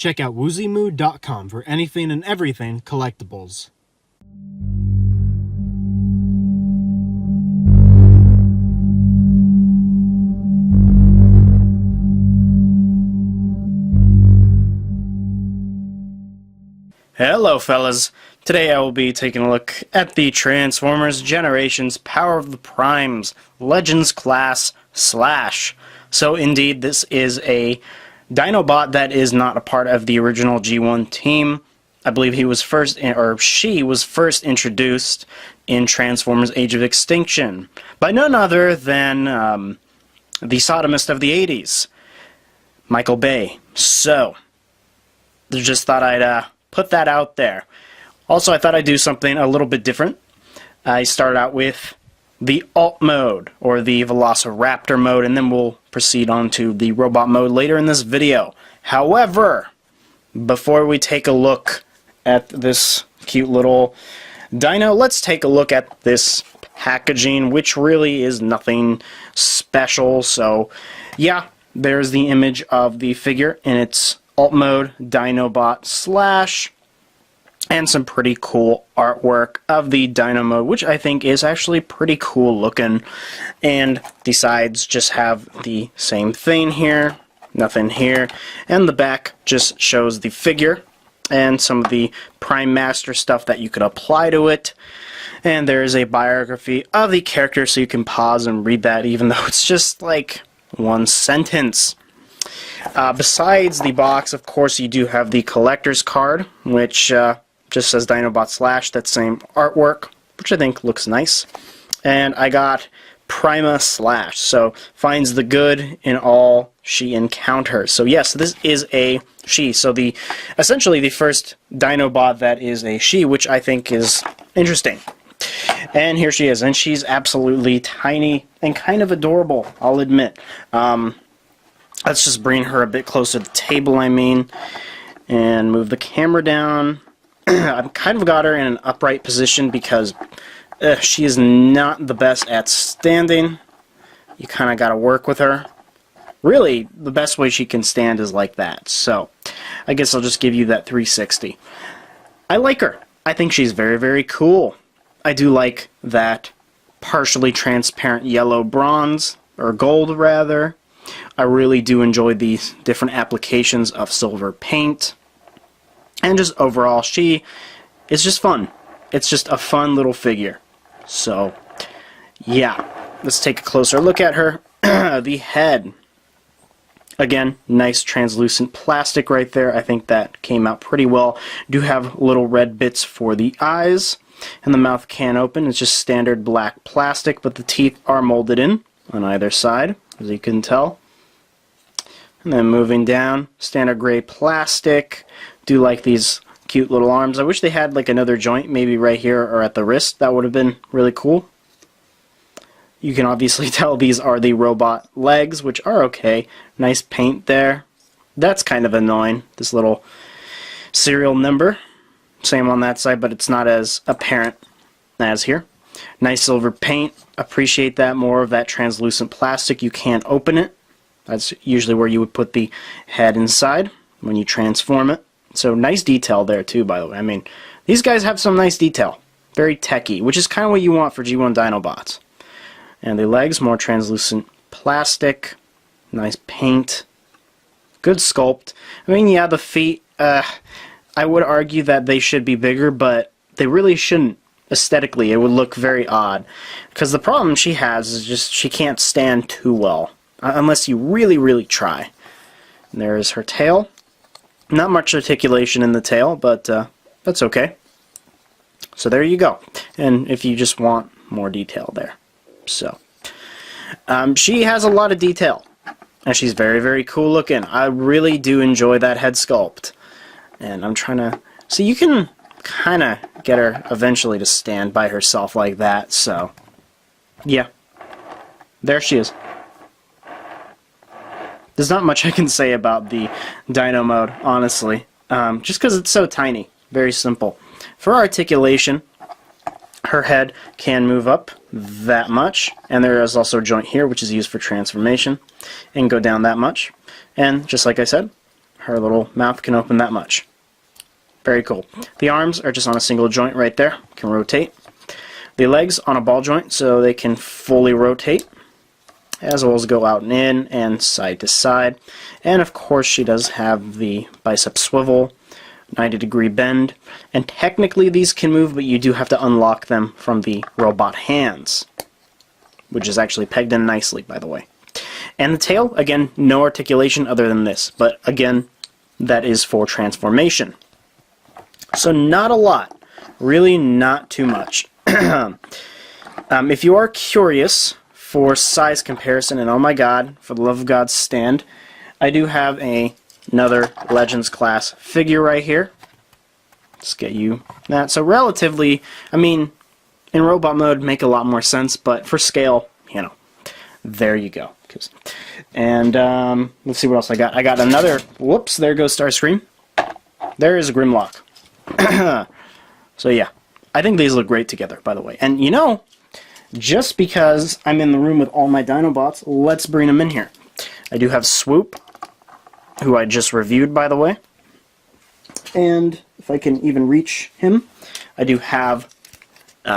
Check out woozymood.com for anything and everything collectibles. Hello fellas, today I will be taking a look at the Transformers Generations Power of the Primes Legends Class Slash. So indeed, this is a dinobot that is not a part of the original G1 team. I believe he was first, or she was first introduced in Transformers Age of Extinction by none other than the sodomist of the 80s, Michael Bay. So, just thought I'd put that out there. Also, I thought I'd do something a little bit different. I started out with the alt mode, or the Velociraptor mode, and then we'll proceed on to the robot mode later in this video. However, before we take a look at this cute little dino, let's take a look at this packaging, which really is nothing special. So, yeah, there's the image of the figure in its alt mode, dinobot slash, and some pretty cool artwork of the dino mode, which I think is actually pretty cool looking. And the sides just have the same thing here, nothing here, and the back just shows the figure and some of the Prime Master stuff that you could apply to it. And there is a biography of the character, so you can pause and read that, even though it's just like one sentence. Besides the box, of course, you do have the collector's card, which just says Dinobot Slash, that same artwork, which I think looks nice. And I got Prima Slash, so finds the good in all she encounters. So yes, this is a she. So essentially the first Dinobot that is a she, which I think is interesting. And here she is, and she's absolutely tiny and kind of adorable, I'll admit. Let's just bring her a bit closer to the table, and move the camera down. I've kind of got her in an upright position because she is not the best at standing. You kind of got to work with her. Really, the best way she can stand is like that. So, I guess I'll just give you that 360. I like her. I think she's very, very cool. I do like that partially transparent yellow bronze, or gold rather. I really do enjoy these different applications of silver paint. And just overall, she is just fun. It's just a fun little figure. So, yeah. Let's take a closer look at her. The head. Again, nice translucent plastic right there. I think that came out pretty well. Do have little red bits for the eyes. And the mouth can open. It's just standard black plastic, but the teeth are molded in on either side, as you can tell. And then moving down, standard gray plastic. Do like these cute little arms. I wish they had like another joint, maybe right here or at the wrist. That would have been really cool. You can obviously tell these are the robot legs, which are okay. Nice paint there. That's kind of annoying, this little serial number. Same on that side, but it's not as apparent as here. Nice silver paint. Appreciate that. More of that translucent plastic. You can't open it. That's usually where you would put the head inside when you transform it. So nice detail there too, by the way. These guys have some nice detail. Very techy, which is kind of what you want for G1 Dinobots. And the legs, more translucent plastic. Nice paint. Good sculpt. Yeah, the feet, I would argue that they should be bigger, but they really shouldn't. Aesthetically, it would look very odd. Because the problem she has is just she can't stand too well. Unless you really, really try. And there's her tail. Not much articulation in the tail, but that's okay. So there you go. And if you just want more detail there. So, she has a lot of detail. And she's very, very cool looking. I really do enjoy that head sculpt. And I'm trying to... So you can kind of get her eventually to stand by herself like that. So, yeah. There she is. There's not much I can say about the Dino mode, honestly. Just because it's so tiny. Very simple. For articulation, her head can move up that much, and there is also a joint here which is used for transformation, and go down that much. And just like I said, her little mouth can open that much. Very cool. The arms are just on a single joint right there. Can rotate. The legs on a ball joint so they can fully rotate, as well as go out and in and side to side. And of course she does have the bicep swivel, 90-degree bend, and technically these can move, but you do have to unlock them from the robot hands, which is actually pegged in nicely, by the way. And the tail, again, no articulation other than this, but again, that is for transformation. So not a lot, really not too much. If you are curious for size comparison, and oh my god, for the love of God, stand, I do have another Legends class figure right here. Let's get you that. So relatively, I mean, in robot mode make a lot more sense, but for scale, you know, there you go. And let's see what else I got. I got another, whoops, there goes Starscream. There is a Grimlock. So yeah, I think these look great together, by the way. And you know, just because I'm in the room with all my Dinobots, let's bring them in here. I do have Swoop, who I just reviewed, by the way. And if I can even reach him, I do have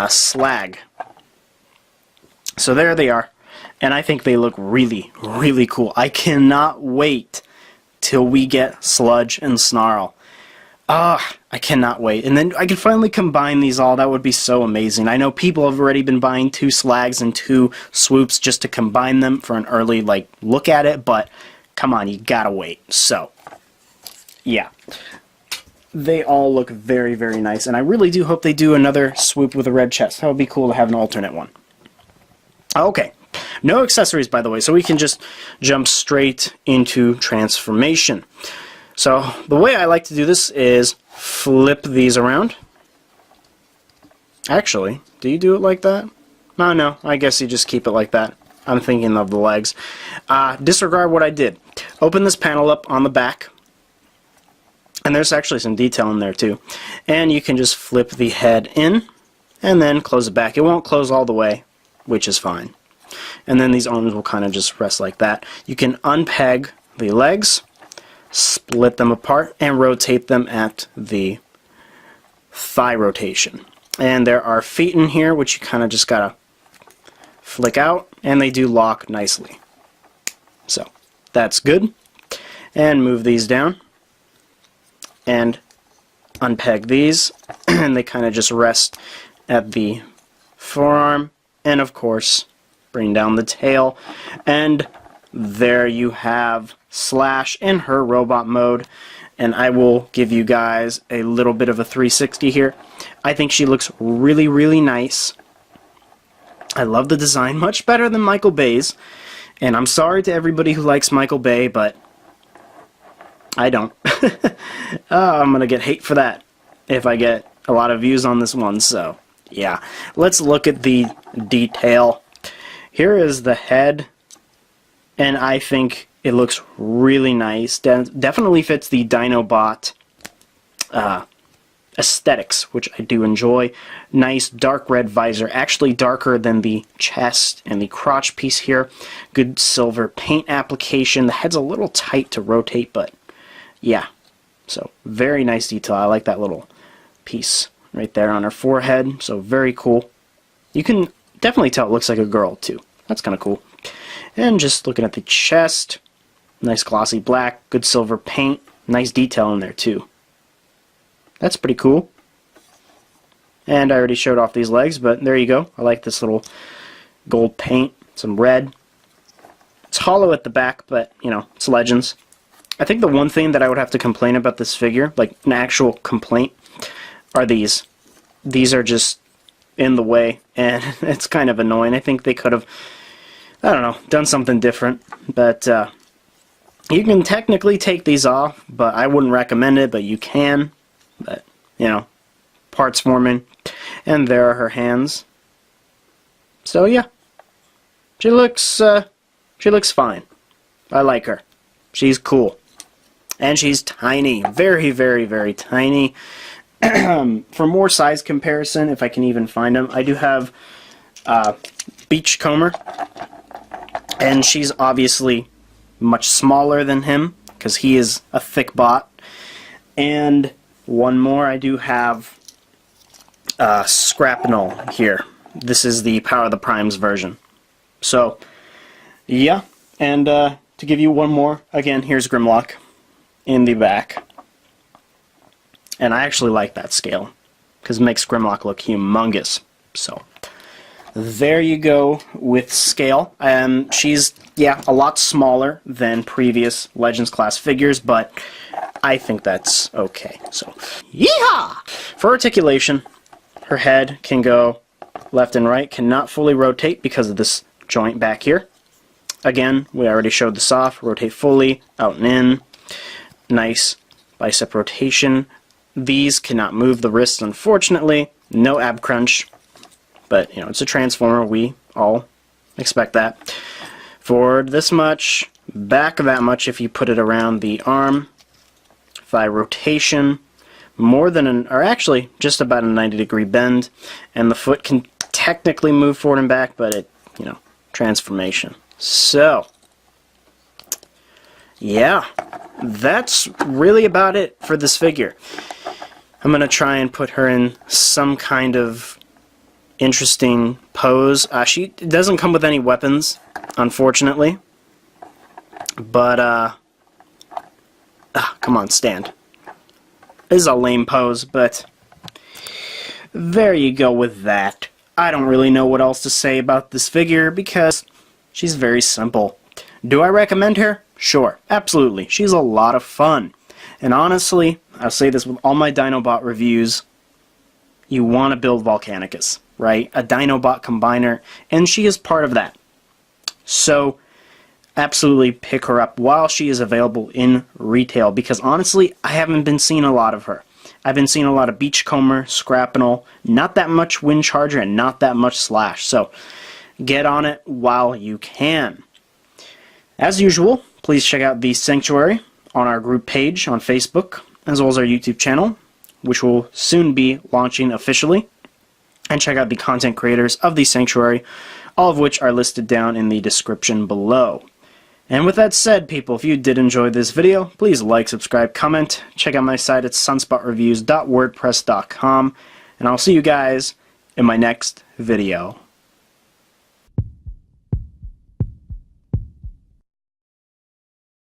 Slag. So there they are. And I think they look really, really cool. I cannot wait till we get Sludge and Snarl. I cannot wait. And then I can finally combine these all. That would be so amazing. I know people have already been buying 2 Slags and 2 Swoops just to combine them for an early look at it, but come on, you gotta wait. So, yeah. They all look very, very nice, and I really do hope they do another Swoop with a red chest. That would be cool to have an alternate one. Okay. No accessories, by the way, so we can just jump straight into transformation. So the way I like to do this is flip these around. Actually, do you do it like that? Oh, no, I guess you just keep it like that. I'm thinking of the legs. Disregard what I did. Open this panel up on the back. And there's actually some detail in there too. And you can just flip the head in and then close it back. It won't close all the way, which is fine. And then these arms will kind of just rest like that. You can unpeg the legs, split them apart, and rotate them at the thigh rotation. And there are feet in here, which you kind of just gotta flick out, and they do lock nicely. So, that's good. And move these down, and unpeg these, and they kind of just rest at the forearm, and of course, bring down the tail, and there you have Slash in her robot mode. And I will give you guys a little bit of a 360 here. I think she looks really, really nice. I love the design much better than Michael Bay's, and I'm sorry to everybody who likes Michael Bay, but I don't. I'm gonna get hate for that if I get a lot of views on this one. So yeah, let's look at the detail. Here is the head, and I think it looks really nice. Definitely fits the Dinobot aesthetics, which I do enjoy. Nice dark red visor, actually darker than the chest and the crotch piece here. Good silver paint application. The head's a little tight to rotate, but yeah. So very nice detail. I like that little piece right there on her forehead. So very cool. You can definitely tell it looks like a girl too. That's kind of cool. And just looking at the chest, nice glossy black, good silver paint, nice detail in there too. That's pretty cool. And I already showed off these legs, but there you go. I like this little gold paint, some red. It's hollow at the back, but you know, it's Legends. I think the one thing that I would have to complain about this figure, like an actual complaint, are these. These are just in the way, and it's kind of annoying. I think they could have, I don't know, done something different, but you can technically take these off, but I wouldn't recommend it, but you can. But, you know, parts forming, and there are her hands. So yeah, she looks fine. I like her. She's cool. And she's tiny. Very, very, very tiny. For more size comparison, if I can even find them, I do have Beachcomber, and she's obviously much smaller than him, because he is a thick bot. And one more, I do have Scrapnel here. This is the Power of the Primes version. So, yeah, and to give you one more, again, here's Grimlock in the back. And I actually like that scale, because it makes Grimlock look humongous. So, there you go with scale. She's, yeah, a lot smaller than previous Legends class figures, but I think that's okay. So, yeehaw! For articulation, her head can go left and right, cannot fully rotate because of this joint back here. Again, we already showed this off. Rotate fully, out and in. Nice bicep rotation. These cannot move the wrists, unfortunately. No ab crunch. But, you know, it's a Transformer. We all expect that. Forward this much, back that much if you put it around the arm. Thigh rotation. More than or actually, just about a 90-degree bend. And the foot can technically move forward and back, but it, you know, transformation. So, yeah, that's really about it for this figure. I'm going to try and put her in some kind of interesting pose. She doesn't come with any weapons, unfortunately. But, come on, stand. This is a lame pose, but there you go with that. I don't really know what else to say about this figure because she's very simple. Do I recommend her? Sure, absolutely. She's a lot of fun. And honestly, I'll say this with all my Dinobot reviews, you want to build Volcanicus, right? A Dinobot combiner, and she is part of that. So, absolutely pick her up while she is available in retail, because honestly, I haven't been seeing a lot of her. I've been seeing a lot of Beachcomber, Scrapnel, not that much Wind Charger, and not that much Slash. So, get on it while you can. As usual, please check out the Sanctuary on our group page on Facebook, as well as our YouTube channel, which will soon be launching officially. And check out the content creators of the Sanctuary, all of which are listed down in the description below. And with that said, people, if you did enjoy this video, please like, subscribe, comment. Check out my site at SunSpotReviewz.wordpress.com. And I'll see you guys in my next video.